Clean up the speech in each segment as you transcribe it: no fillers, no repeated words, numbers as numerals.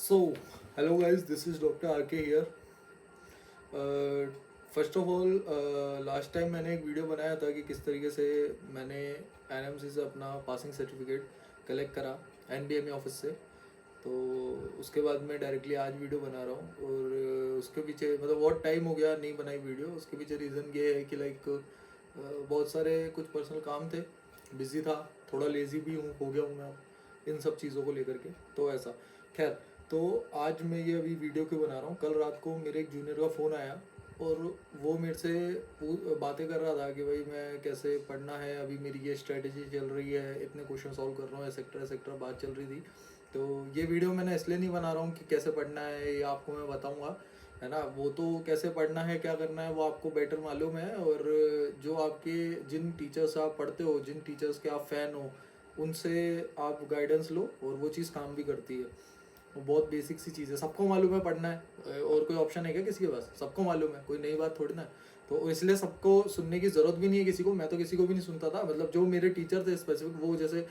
So, hello guys, this is Dr. RK here. First of all last time मैंने एक video बनाया था कि किस तरीके से मैंने एनएमसी से अपना पासिंग सर्टिफिकेट कलेक्ट करा एनबीएमई ऑफिस से। तो उसके बाद मैं डायरेक्टली आज वीडियो बना रहा हूँ और उसके पीछे मतलब बहुत टाइम हो गया नहीं बनाई वीडियो। उसके पीछे रीज़न ये है कि बहुत सारे कुछ पर्सनल काम थे, बिजी था, थोड़ा लेज़ी भी हो गया हूँ मैं इन सब चीज़ों को लेकर के। तो ऐसा खैर, तो आज मैं ये अभी वीडियो क्यों बना रहा हूँ, कल रात को मेरे एक जूनियर का फ़ोन आया और वो मेरे से बातें कर रहा था कि भाई मैं कैसे पढ़ना है, अभी मेरी ये स्ट्रेटजी चल रही है, इतने क्वेश्चन सॉल्व कर रहा हूँ, एक्सेट्रा बात चल रही थी। तो ये वीडियो मैंने इसलिए नहीं बना रहा हूँ कि कैसे पढ़ना है ये आपको मैं बताऊँगा, है ना। वो तो कैसे पढ़ना है क्या करना है वो आपको बेटर मालूम है। और जो आपके जिन टीचर्स आप पढ़ते हो, जिन टीचर्स के आप फ़ैन हो, उनसे आप गाइडेंस लो और वो चीज़ काम भी करती है। वो बहुत बेसिक सी चीज़ है, सबको मालूम है पढ़ना है, और कोई ऑप्शन है क्या किसी के पास? सबको मालूम है, कोई नई बात थोड़ी ना है। तो इसलिए सबको सुनने की ज़रूरत भी नहीं है किसी को। मैं तो किसी को भी नहीं सुनता था, मतलब जो मेरे टीचर थे स्पेसिफिक, वो जैसे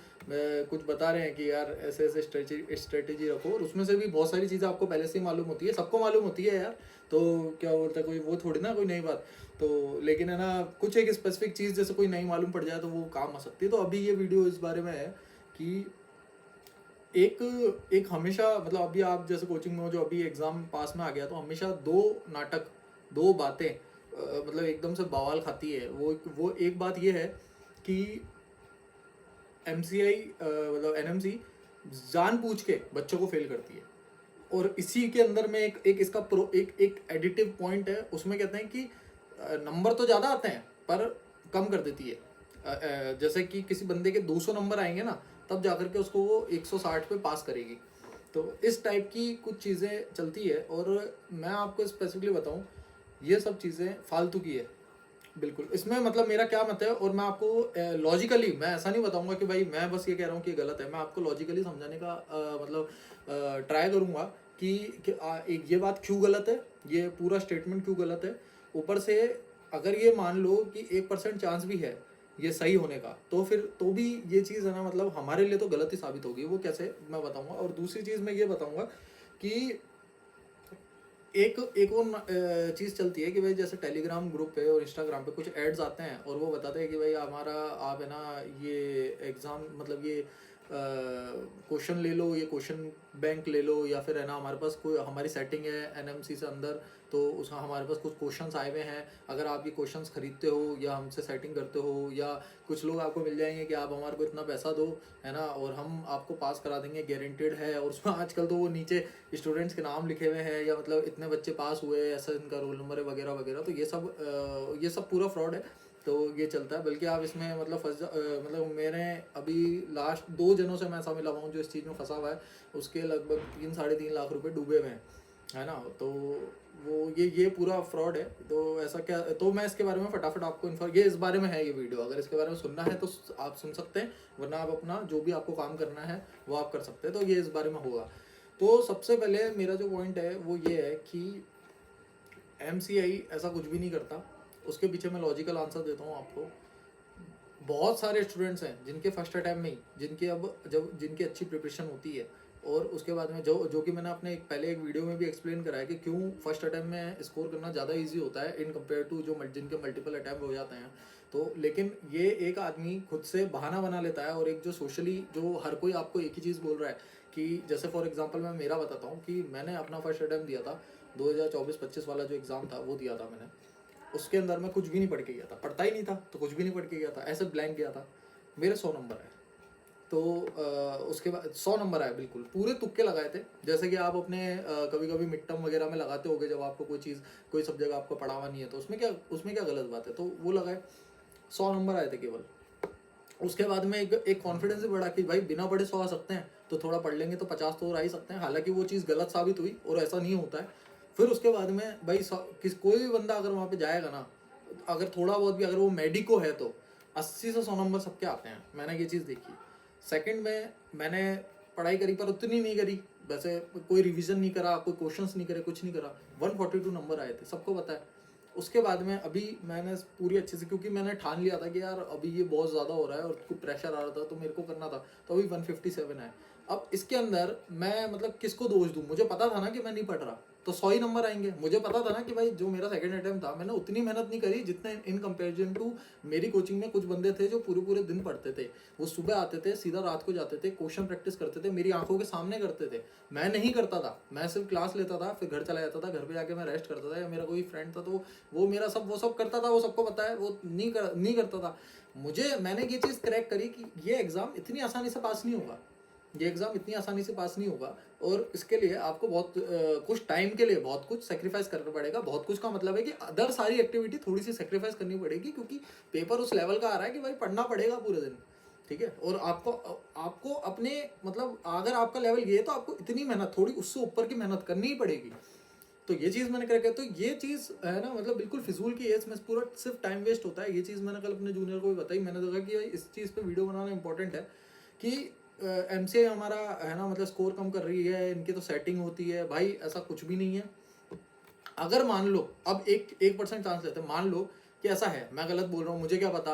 कुछ बता रहे हैं कि यार ऐसे ऐसे स्ट्रेटेजी रखो, और उसमें से भी बहुत सारी चीज़ें आपको पहले से ही मालूम होती है, सबको मालूम होती है यार। तो क्या बोलता है कोई, वो थोड़ी ना कोई नई बात। तो लेकिन है ना, कुछ एक स्पेसिफिक चीज़ जैसे कोई नई मालूम पड़ जाए तो वो काम आ सकती है। तो अभी ये वीडियो इस बारे में है कि एक एक हमेशा, मतलब अभी आप जैसे कोचिंग में हो, जो अभी एग्जाम पास में आ गया, तो हमेशा दो नाटक, दो बातें मतलब एकदम से बवाल खाती है। वो एक बात ये है कि एमसीआई मतलब एनएमसी जानबूझ के बच्चों को फेल करती है। और इसी के अंदर में एक इसका एक एडिटिव पॉइंट है, उसमें कहते हैं कि नंबर तो ज़्यादा आते हैं पर कम कर देती है। जैसे कि किसी बंदे के 200 नंबर आएंगे ना, तब जाकर के उसको वो 160 पे पास करेगी। तो इस टाइप की कुछ चीज़ें चलती है, और मैं आपको स्पेसिफिकली बताऊं, ये सब चीज़ें फालतू की है बिल्कुल। इसमें मतलब मेरा क्या मत है, और मैं आपको लॉजिकली, मैं ऐसा नहीं बताऊंगा कि भाई मैं बस ये कह रहा हूँ कि ये गलत है, मैं आपको लॉजिकली समझाने का मतलब ट्राई करूंगा कि एक ये बात क्यों गलत है, ये पूरा स्टेटमेंट क्यों गलत है। ऊपर से अगर ये मान लो कि 1% चांस भी है ये सही होने का, तो फिर तो भी ये चीज़ है ना, मतलब हमारे लिए तो गलत ही साबित होगी। वो कैसे, मैं बताऊंगा। और दूसरी चीज़ मैं ये बताऊंगा कि एक और चीज़ चलती है कि भाई जैसे टेलीग्राम ग्रुप पे और इंस्टाग्राम पे कुछ एड्स आते हैं और वो बताते हैं कि भाई हमारा, आप है ना, ये एग्ज़ाम मतलब ये क्वेश्चन ले लो, ये क्वेश्चन बैंक ले लो, या फिर है ना हमारे पास कोई हमारी सेटिंग है एनएमसी से अंदर, तो उसका हमारे पास कुछ क्वेश्चंस आए हुए हैं, अगर आप ये क्वेश्चंस खरीदते हो या हमसे सेटिंग करते हो, या कुछ लोग आपको मिल जाएंगे कि आप हमारे को इतना पैसा दो, है ना, और हम आपको पास करा देंगे, गारंटेड है। और उसमें आजकल तो वो नीचे स्टूडेंट्स के नाम लिखे हुए हैं, या मतलब इतने बच्चे पास हुए, ऐसा इनका रोल नंबर है वगैरह वगैरह। तो ये सब पूरा फ्रॉड है। तो ये चलता है, बल्कि आप इसमें मतलब मतलब मेरे अभी लास्ट 2 जनों से मैं ऐसा मिला हुआ हूँ जो इस चीज़ में फंसा हुआ है, उसके लगभग 3-3.5 लाख रुपए डूबे हुए हैं, है ना। तो वो ये पूरा फ्रॉड है। तो ऐसा क्या, तो मैं इसके बारे में फटाफट आपको ये इस बारे में है ये वीडियो, अगर इसके बारे में सुनना है तो आप सुन सकते हैं, वरना आप अपना जो भी आपको काम करना है वो आप कर सकते हैं। तो ये इस बारे में होगा। तो सबसे पहले मेरा जो पॉइंट है वो ये है कि एमसीआई ऐसा कुछ भी नहीं करता। उसके पीछे मैं लॉजिकल आंसर देता हूँ आपको। बहुत सारे स्टूडेंट्स हैं जिनके फर्स्ट अटैम्प्ट में ही, जिनके अब जब जिनकी अच्छी प्रिपरेशन होती है, और उसके बाद में जो कि मैंने अपने पहले एक वीडियो में भी एक्सप्लेन करा है कि क्यों फर्स्ट अटैम्प्ट में स्कोर करना ज़्यादा इजी होता है इन कंपेयर टू जिनके मल्टीपल अटैम्प्ट हो जाते हैं। तो लेकिन ये एक आदमी खुद से बहाना बना लेता है, और एक जो सोशली जो हर कोई आपको एक ही चीज़ बोल रहा है कि जैसे फॉर एग्जांपल मैं मेरा बताता हूँ कि मैंने अपना फर्स्ट अटैम्प्ट दिया था 2024-25 वाला जो एग्ज़ाम था वो दिया था मैंने। उसके अंदर मैं कुछ भी नहीं पढ़ के गया था, पढ़ता ही नहीं था, तो कुछ भी नहीं पढ़ के गया था, ऐसे ब्लैंक गया था। मेरे 100 नंबर आए। तो उसके बाद 100 नंबर आए, बिल्कुल पूरे तुक्के लगाए थे, जैसे कि आप अपने कभी कभी मिड टर्म वगैरह में लगाते होगे, जब आपको कोई चीज़, कोई सब्जेक्ट आपको पढ़ा हुआ नहीं है, तो उसमें क्या गलत बात है, तो वो लगाए। 100 नंबर आए थे केवल। उसके बाद में एक कॉन्फिडेंस भी बढ़ा कि भाई बिना पढ़े 100 आ सकते हैं, तो थोड़ा पढ़ लेंगे तो 50 तो और आ ही सकते हैं। हालांकि वो चीज़ गलत साबित हुई और ऐसा नहीं होता है। फिर उसके बाद में भाई कोई भी बंदा अगर वहाँ पे जाएगा ना, अगर थोड़ा बहुत भी, अगर वो मेडिको है, तो 80 से 100 नंबर सबके आते हैं, मैंने ये चीज़ देखी। सेकंड में मैंने पढ़ाई करी पर उतनी नहीं करी, वैसे कोई रिवीजन नहीं करा, कोई क्वेश्चंस नहीं करे, कुछ नहीं करा, 142 नंबर आए थे, सबको पता है। उसके बाद में अभी मैंने पूरी अच्छे से, क्योंकि मैंने ठान लिया था कि यार अभी ये बहुत ज़्यादा हो रहा है और कुछ प्रेशर आ रहा था तो मेरे को करना था, तो अभी 157 है। अब इसके अंदर मैं मतलब किसको दोष दूं? मुझे पता था ना कि मैं नहीं पढ़ रहा, तो 100 ही नंबर आएंगे। मुझे पता था ना कि भाई जो मेरा सेकंड अटेम्प्ट था, मैंने उतनी मेहनत नहीं करी जितने इन कंपैरिजन टू मेरी कोचिंग में कुछ बंदे थे जो पूरे पूरे दिन पढ़ते थे। वो सुबह आते थे, सीधा रात को जाते थे, क्वेश्चन प्रैक्टिस करते थे, मेरी आंखों के सामने करते थे। मैं नहीं करता था, मैं सिर्फ क्लास लेता था, फिर घर चला जाता था, घर पे जाके मैं रेस्ट करता था, या मेरा कोई फ्रेंड था तो वो मेरा वो सब करता था, वो सबको पता है, वो नहीं करता था। मैंने ये चीज़ क्रैक करी कि ये एग्ज़ाम इतनी आसानी से पास नहीं होगा, ये एग्ज़ाम इतनी आसानी से पास नहीं होगा, और इसके लिए आपको बहुत कुछ टाइम के लिए बहुत कुछ सेक्रीफाइस करना पड़ेगा। बहुत कुछ का मतलब है कि अदर सारी एक्टिविटी थोड़ी सी सेक्रीफाइस करनी पड़ेगी, क्योंकि पेपर उस लेवल का आ रहा है कि भाई पढ़ना पड़ेगा पूरे दिन, ठीक है। और आपको आपको अपने मतलब अगर आपका लेवल ये है तो आपको इतनी मेहनत, थोड़ी उससे ऊपर की मेहनत करनी ही पड़ेगी। तो ये चीज़ मैंने करके, तो ये चीज़ है ना, मतलब बिल्कुल फिजूल की है, इसमें पूरा सिर्फ टाइम वेस्ट होता है। ये चीज़ मैंने कल अपने जूनियर को भी बताई। मैंने देखा कि भाई इस चीज़ पे वीडियो बनाना इंपॉर्टेंट है कि एमसीए हमारा है ना, मतलब स्कोर कम कर रही है, इनकी तो सेटिंग होती है। भाई ऐसा कुछ भी नहीं है। अगर मान लो अब 1% चांस लेते हैं, मान लो कि ऐसा है, मैं गलत बोल रहा हूँ, मुझे क्या पता,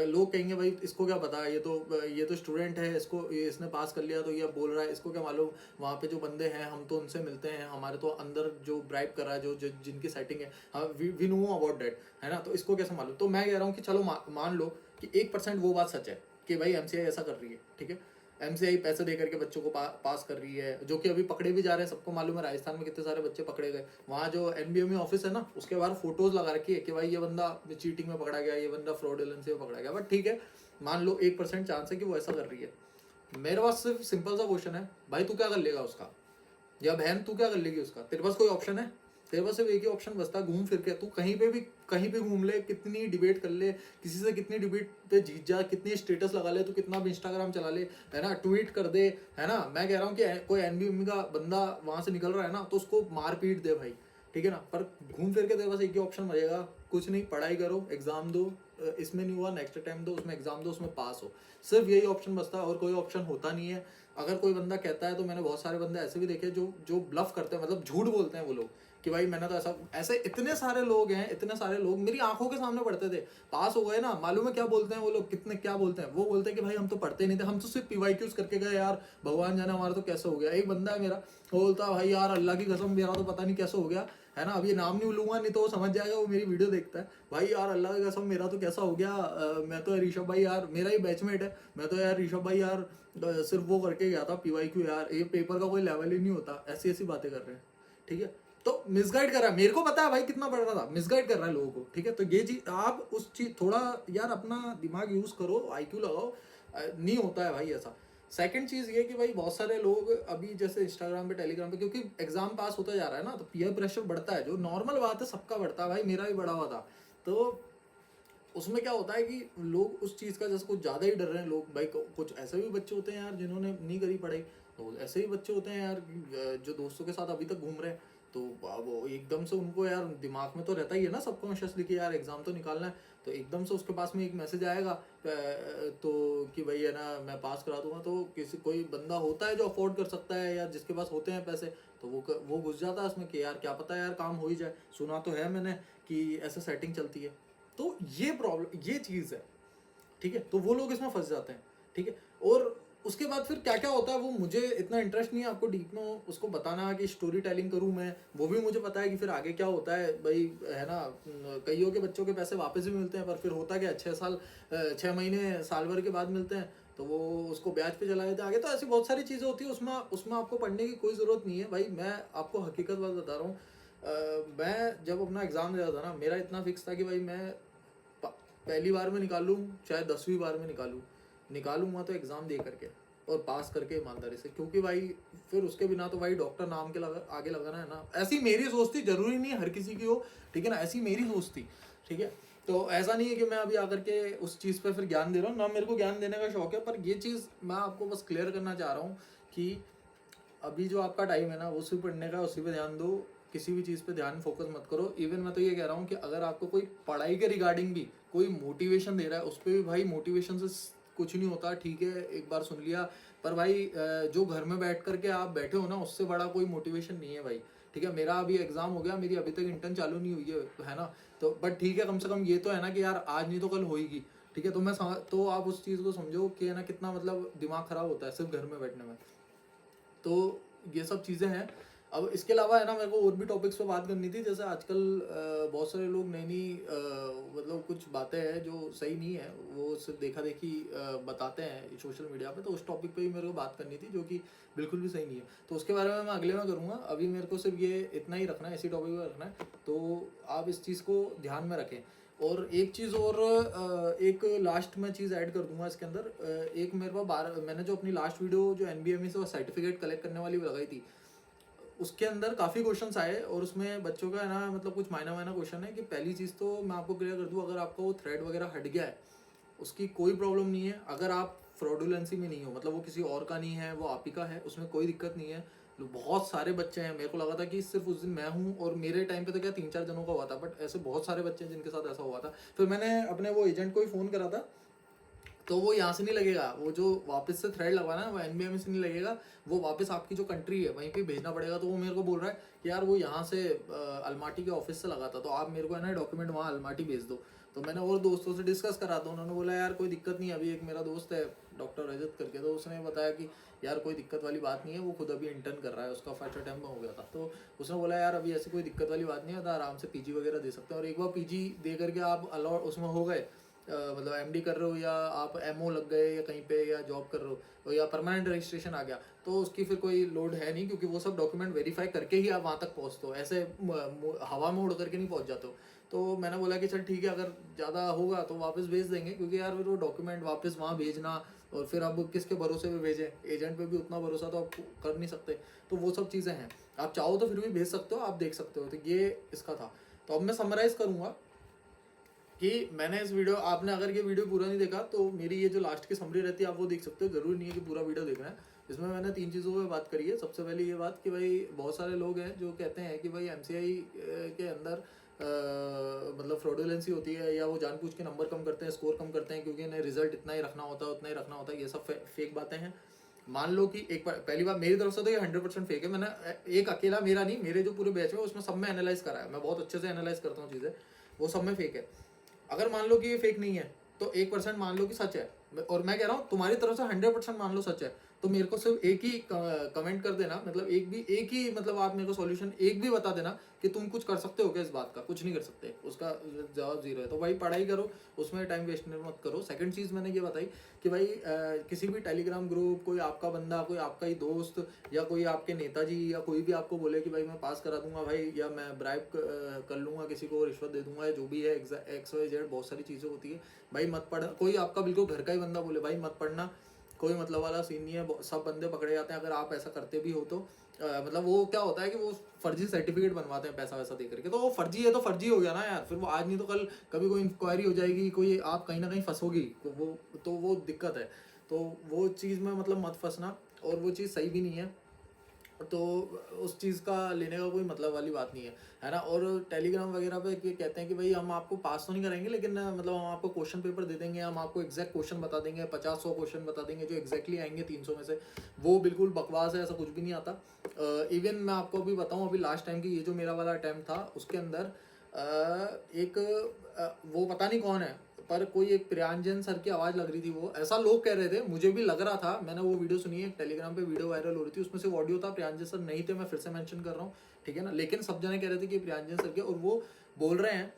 लोग कहेंगे भाई इसको क्या पता, ये तो स्टूडेंट है, इसने पास कर लिया तो ये बोल रहा है, इसको क्या मालूम। वहाँ पे जो बंदे हैं हम तो उनसे मिलते हैं, हमारे तो अंदर जो ब्राइब कर रहा है, जो जिनकी सेटिंग है, वी नो अबाउट डेट, है ना, तो इसको कैसे मालूम। तो मैं कह रहा हूँ कि चलो मान लो कि 1% वो बात सच है कि भाई एमसीआई ऐसा कर रही है, ठीक है। एमसीआई पैसे दे करके बच्चों को पास कर रही है, जो कि अभी पकड़े भी जा रहे हैं। सबको मालूम है राजस्थान में कितने सारे बच्चे पकड़े गए। वहाँ जो एनबीएमई ऑफिस है ना, उसके बाहर फोटोज लगा रखी है कि भाई ये बंदा चीटिंग में पकड़ा गया, ये बंदा फ्रॉडुलेंसी में पकड़ा गया। बट ठीक है, मान लो 1% चांस है कि वो ऐसा कर रही है। मेरे पास सिर्फ सिंपल सा क्वेश्चन है, भाई तू क्या कर लेगा उसका, या बहन तू क्या कर लेगी उसका। तेरे पास कोई ऑप्शन है? तेरे पास सिर्फ एक ही ऑप्शन बचता है, घूम फिर के तू कहीं पे घूम ले, कितनी डिबेट कर ले, किसी से कितनी डिबेट पे जीत जा, कितनी स्टेटस लगा ले, तू कितना भी इंस्टाग्राम चला ले, है ना, ट्वीट कर दे, है ना। मैं कह रहा हूँ कि कोई एनबीएमई का बंदा वहां से निकल रहा है ना, तो उसको मार पीट दे भाई, ठीक है ना। पर घूम फिर के तेरे पास एक ही ऑप्शन बचेगा, कुछ नहीं, पढ़ाई करो, एग्जाम दो, इसमें नहीं हुआ नेक्स्ट टाइम दो, उसमें एग्जाम दो, उसमें पास हो। सिर्फ यही ऑप्शन बचता है, और कोई ऑप्शन होता नहीं है। अगर कोई बंदा कहता है, तो मैंने बहुत सारे बंदे ऐसे भी देखे जो ब्लफ करते हैं, मतलब झूठ बोलते हैं वो लोग कि भाई मैंने तो ऐसे इतने सारे लोग हैं, इतने सारे लोग मेरी आंखों के सामने पढ़ते थे, पास हो गए ना। मालूम है क्या बोलते हैं वो लोग, कितने क्या बोलते हैं, वो बोलते हैं कि भाई हम तो पढ़ते नहीं थे, हम तो सिर्फ पीवाईक्यूज करके गए यार, भगवान जाने हमारा तो कैसे हो गया। एक बंदा है मेरा, वो बोलता भाई यार अल्लाह की कसम मेरा तो पता नहीं कैसे हो गया, है ना। अब ये नाम नहीं लूंगा, नहीं तो वो समझ जाएगा, वो मेरी वीडियो देखता है। भाई यार अल्लाह की कसम मेरा तो कैसा हो गया, मैं तो ऋषभ भाई यार, मेरा ही बैचमेट है, मैं तो यार ऋषभ भाई यार सिर्फ वो करके गया था पीवाईक्यू, यार ये पेपर का कोई लेवल ही नहीं होता। ऐसी ऐसी बातें कर रहे हैं, ठीक है। तो मिसगाइड कर रहा है, मेरे को पता है भाई कितना पढ़ रहा था, मिसगाइड कर रहा है लोगों को, ठीक है। तो ये चीज आप उस चीज थोड़ा यार अपना दिमाग यूज करो, आईक्यू लगाओ, नहीं होता है भाई ऐसा। सेकंड चीज ये कि भाई बहुत सारे लोग अभी जैसे इंस्टाग्राम पे, टेलीग्राम पे, क्योंकि एग्जाम पास होता जा रहा है ना, तो पीयर प्रेशर बढ़ता है, जो नॉर्मल बात है, सबका बढ़ता है भाई, मेरा भी बढ़ा हुआ था। तो उसमें क्या होता है कि लोग उस चीज़ का जैसे कुछ ज़्यादा ही डर रहे हैं लोग। भाई कुछ ऐसे भी बच्चे होते हैं यार जिन्होंने नहीं करी पढ़ाई, तो ऐसे ही बच्चे होते हैं यार जो दोस्तों के साथ अभी तक घूम रहे हैं। तो वो एकदम से उनको यार दिमाग में तो रहता ही है ना सबकॉन्शियसली कि यार एग्ज़ाम तो निकालना है, तो एकदम से उसके पास में एक मैसेज आएगा तो कि भाई है ना मैं पास करा दूंगा। तो कोई बंदा होता है जो अफोर्ड कर सकता है या जिसके पास होते हैं पैसे, तो वो घुस जाता है उसमें कि यार क्या पता यार काम हो ही जाए, सुना तो है मैंने कि ऐसे सेटिंग चलती है। तो ये प्रॉब्लम, ये चीज़ है, ठीक है। तो वो लोग इसमें फंस जाते हैं, ठीक है। और उसके बाद फिर क्या क्या होता है वो मुझे इतना इंटरेस्ट नहीं है आपको डीप में उसको बताना कि स्टोरी टेलिंग करूँ मैं, वो भी मुझे पता है कि फिर आगे क्या होता है भाई, है ना। कईयों के बच्चों के पैसे वापस भी मिलते हैं, पर फिर होता क्या, 6 महीने साल भर के बाद मिलते हैं, तो वो उसको ब्याज पे चला देते हैं आगे। तो ऐसी बहुत सारी चीज़ें होती है, उसमें आपको पढ़ने की कोई ज़रूरत नहीं है भाई। मैं आपको हकीकत बात बता रहा हूँ, मैं जब अपना एग्ज़ाम देता था ना, मेरा इतना फिक्स था कि भाई मैं पहली बार में निकालूँ चाहे 10वीं बार में निकालूंगा तो एग्ज़ाम दे करके और पास करके ईमानदारी से, क्योंकि भाई फिर उसके बिना तो भाई डॉक्टर नाम के आगे लगाना है ना। ऐसी मेरी सोच थी, जरूरी नहीं हर किसी की हो, ठीक है ना, ऐसी मेरी सोच थी, ठीक है। तो ऐसा नहीं है कि मैं अभी आकर के उस चीज़ पे फिर ज्ञान दे रहा हूँ ना, मेरे को ज्ञान देने का शौक है, पर ये चीज़ मैं आपको बस क्लियर करना चाह रहा हूँ कि अभी जो आपका टाइम है ना वो सिर्फ पढ़ने का, उसी पे ध्यान दो, किसी भी चीज़ पे ध्यान फोकस मत करो। इवन मैं तो ये कह रहा हूँ कि अगर आपको कोई पढ़ाई के रिगार्डिंग भी कोई मोटिवेशन दे रहा है, उस पर भी भाई मोटिवेशन से कुछ नहीं होता, ठीक है, एक बार सुन लिया। पर भाई जो घर में बैठ करके आप बैठे हो ना, उससे बड़ा कोई मोटिवेशन नहीं है भाई, ठीक है। मेरा अभी एग्जाम हो गया, मेरी अभी तक इंटर्न चालू नहीं हुई है ना, तो बट ठीक है, कम से कम ये तो है ना कि यार आज नहीं तो कल होगी, ठीक है। तो आप उस चीज़ को समझो कि है ना कितना मतलब दिमाग खराब होता है सिर्फ घर में बैठने में। तो ये सब चीज़ें हैं। अब इसके अलावा है ना, मेरे को और भी टॉपिक्स पे बात करनी थी। जैसे आजकल बहुत सारे लोग नई नई मतलब कुछ बातें हैं जो सही नहीं है, वो सिर्फ देखा देखी बताते हैं सोशल मीडिया पे, तो उस टॉपिक पे भी मेरे को बात करनी थी जो कि बिल्कुल भी सही नहीं है। तो उसके बारे में मैं अगले में करूँगा। अभी मेरे को सिर्फ ये इतना ही रखना है, इसी टॉपिक पर रखना है। तो आप इस चीज़ को ध्यान में रखें। और एक चीज़ और एक लास्ट में चीज़ ऐड कर दूंगा इसके अंदर। एक मेरे पास मैंने जो अपनी लास्ट वीडियो जो NBME से सर्टिफिकेट कलेक्ट करने वाली लगाई थी, उसके अंदर काफ़ी क्वेश्चंस आए और उसमें बच्चों का है ना, मतलब कुछ मायना क्वेश्चन है कि पहली चीज़ तो मैं आपको क्लियर कर दूं, अगर आपका वो थ्रेड वगैरह हट गया है, उसकी कोई प्रॉब्लम नहीं है। अगर आप फ्रॉडुलेंसी में नहीं हो, मतलब वो किसी और का नहीं है, वो आप ही का है, उसमें कोई दिक्कत नहीं है। बहुत सारे बच्चे हैं, मेरे को लगा था कि सिर्फ उस दिन मैं हूँ, और मेरे टाइम पे तो क्या 3-4 जनों का हुआ था, बट ऐसे बहुत सारे बच्चे हैं जिनके साथ ऐसा हुआ था। फिर मैंने अपने वो एजेंट को ही फ़ोन करा था, तो वो यहाँ से नहीं लगेगा, वो जो वापस से थ्रेड लगवाना है वो NBME से नहीं लगेगा, वो वापस आपकी जो कंट्री है वहीं पे भेजना पड़ेगा। तो वो मेरे को बोल रहा है कि यार वो यहाँ से अलमाटी के ऑफिस से लगा था, तो आप मेरे को है ना डॉक्यूमेंट वहाँ अलमाटी भेज दो। तो मैंने और दोस्तों से डिस्कस करा, तो उन्होंने बोला यार कोई दिक्कत नहीं है। अभी एक मेरा दोस्त है डॉक्टर रजत करके, तो उसने बताया कि यार कोई दिक्कत वाली बात नहीं है, वो खुद अभी इंटर्न कर रहा है, उसका फर्स्ट अटेम्प्ट में हो गया था। तो उसने बोला यार अभी ऐसी कोई दिक्कत वाली बात नहीं है, तो आराम से PG वगैरह दे सकते हैं। और एक बार PG दे करके आप अलॉट उसमें हो गए, मतलब MD कर रहे हो या आप MO लग गए या कहीं पे, या जॉब कर रहे हो या परमानेंट रजिस्ट्रेशन आ गया, तो उसकी फिर कोई लोड है नहीं, क्योंकि वो सब डॉक्यूमेंट वेरीफाई करके ही आप वहाँ तक पहुँचते हो, ऐसे हवा में उड़ करके नहीं पहुँच जाते हो। तो मैंने बोला कि चल ठीक है, अगर ज़्यादा होगा तो वापस भेज देंगे, क्योंकि यार फिर वो डॉक्यूमेंट वापस वहाँ भेजना, और फिर अब किसके भरोसे पे भेजें, एजेंट पे भी उतना भरोसा तो आप कर नहीं सकते। तो वो सब चीज़ें हैं, आप चाहो तो फिर भी भेज सकते हो, आप देख सकते हो। तो ये इसका था। तो अब मैं समराइज़ करूँगा कि मैंने इस वीडियो, आपने अगर ये वीडियो पूरा नहीं देखा तो मेरी ये जो लास्ट की समरी रहती है आप वो देख सकते हो, ज़रूरी नहीं है कि पूरा वीडियो देखना है। इसमें मैंने 3 चीज़ों पे बात करी है। सबसे पहले ये बात कि भाई बहुत सारे लोग हैं जो कहते हैं कि भाई MCI के अंदर मतलब फ्रॉडुलेंसी होती है, या वो जानबूझ के नंबर कम करते हैं, स्कोर कम करते हैं, क्योंकि इन्हें रिजल्ट इतना ही रखना होता है, उतना ही रखना होता है। ये सब फेक बातें हैं। मान लो कि एक बार, पहली बार मेरी तरफ से तो ये 100% फेक है। मैंने एक अकेला मेरा नहीं, मेरे जो पूरे बैच में उसमें सब में एनालाइज करा है, मैं बहुत अच्छे से एनालाइज करता हूँ चीज़ें, वो सब में फेक है। अगर मान लो कि ये फेक नहीं है तो 1% मान लो कि सच है, और मैं कह रहा हूँ तुम्हारी तरफ से 100% मान लो सच है, तो मेरे को सिर्फ एक ही कमेंट कर देना, मतलब एक ही मतलब आप मेरे को सॉल्यूशन एक भी बता देना कि तुम कुछ कर सकते हो क्या इस बात का। कुछ नहीं कर सकते, उसका जवाब 0 है। तो भाई पढ़ाई करो, उसमें टाइम वेस्ट मत करो। सेकंड चीज़ मैंने ये बताई कि भाई किसी भी टेलीग्राम ग्रुप, कोई आपका बंदा, कोई आपका ही दोस्त, या कोई आपके नेताजी, या कोई भी आपको बोले कि भाई मैं पास करा दूंगा भाई, या मैं ब्राइब कर लूँगा, किसी को रिश्वत दे दूंगा, या जो भी है XYZ बहुत सारी चीज़ें होती है भाई, मत पढ़। कोई आपका बिल्कुल घर का ही बंदा बोले भाई मत पढ़ना, कोई मतलब वाला सीन नहीं है, सब बंदे पकड़े जाते हैं अगर आप ऐसा करते भी हो तो। मतलब वो क्या होता है कि वो फर्जी सर्टिफिकेट बनवाते हैं पैसा वैसा दे करके, तो वो फर्जी है तो फर्जी हो गया ना यार। फिर वो आज नहीं तो कल कभी कोई इंक्वायरी हो जाएगी, कोई आप कहीं ना कहीं फंसोगी, तो वो दिक्कत है। तो वो चीज़ में मतलब मत फंसना, और वो चीज़ सही भी नहीं है। तो उस चीज़ का लेने का कोई मतलब वाली बात नहीं है ना। और टेलीग्राम वगैरह पे कहते हैं कि भाई हम आपको पास तो नहीं करेंगे, लेकिन मतलब हम आपको क्वेश्चन पेपर दे देंगे, हम आपको एग्जैक्ट क्वेश्चन बता देंगे, 50-100 क्वेश्चन बता देंगे जो एग्जैक्टली आएंगे 300 में से। वो बिल्कुल बकवास है, ऐसा कुछ भी नहीं आता। इवन मैं आपको अभी बताऊँ, अभी लास्ट टाइम की ये जो मेरा वाला अटैम्प्ट था उसके अंदर एक वो पता नहीं कौन है, पर कोई एक प्रियांजन सर की आवाज़ लग रही थी। वो ऐसा लोग कह रहे थे, मुझे भी लग रहा था। मैंने वो वीडियो सुनी है, टेलीग्राम पे वीडियो वायरल हो रही थी, उसमें से ऑडियो था, प्रियांजन सर नहीं थे, मैं फिर से मेंशन कर रहा हूँ, ठीक है ना। लेकिन सब जने कह रहे थे कि प्रियांजन सर के, और वो बोल रहे हैं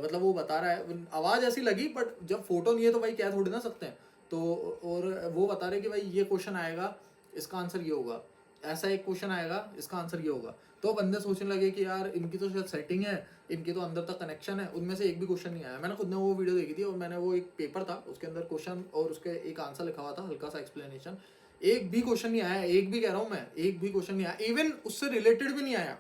मतलब वो बता रहा है, आवाज़ ऐसी लगी, बट जब फोटो नहीं है तो भाई क्या थोड़ी ना सकते हैं। तो और वो बता रहे कि भाई ये क्वेश्चन आएगा, इसका आंसर ये होगा, ऐसा एक क्वेश्चन आएगा, इसका आंसर ये होगा। तो बंदे सोचने लगे कि यार इनकी तो शायद सेटिंग है, इनके तो अंदर तक कनेक्शन है। उनमें से एक भी क्वेश्चन नहीं आया। मैंने खुद ने वो वीडियो देखी थी, और मैंने वो एक पेपर था उसके अंदर क्वेश्चन और उसके एक आंसर लिखा हुआ था, हल्का सा एक्सप्लेनेशन। एक भी क्वेश्चन नहीं आया, एक भी कह रहा हूँ मैं, एक भी क्वेश्चन नहीं आया। इवन उससे रिलेटेड भी नहीं आया,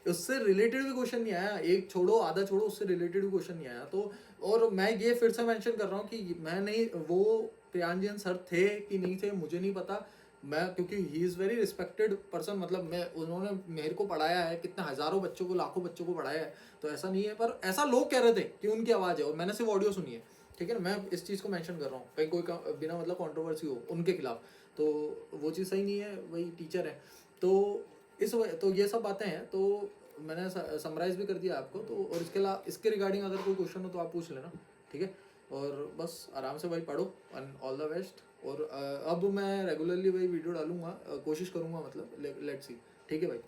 उससे रिलेटेड भी क्वेश्चन नहीं आया। एक छोड़ो, आधा छोड़ो, उससे रिलेटेड भी क्वेश्चन नहीं आया। तो और मैं ये फिर से मेंशन कर रहा हूँ कि मैं नहीं, वो प्रियांजन सर थे कि नहीं थे मुझे नहीं पता। मैं, क्योंकि he is very respected person, मतलब मैं, उन्होंने मेरे को पढ़ाया है, कितने हज़ारों बच्चों को, लाखों बच्चों को पढ़ाया है। तो ऐसा नहीं है, पर ऐसा लोग कह रहे थे कि उनकी आवाज़ है, और मैंने सिर्फ ऑडियो सुनी है, ठीक है ना। मैं इस चीज़ को मेंशन कर रहा हूँ, कहीं कोई बिना मतलब कंट्रोवर्सी हो उनके खिलाफ, तो वो चीज़ सही नहीं है। वही टीचर है, तो तो ये सब बातें हैं। तो मैंने समराइज़ भी कर दिया आपको। तो और इसके अलावा इसके रिगार्डिंग अगर कोई क्वेश्चन हो तो आप पूछ लेना, ठीक है। और बस आराम से भाई पढ़ो, एंड ऑल द बेस्ट। और अब मैं रेगुलरली भाई वीडियो डालूंगा, कोशिश करूंगा, मतलब लेट्स सी। ठीक है भाई।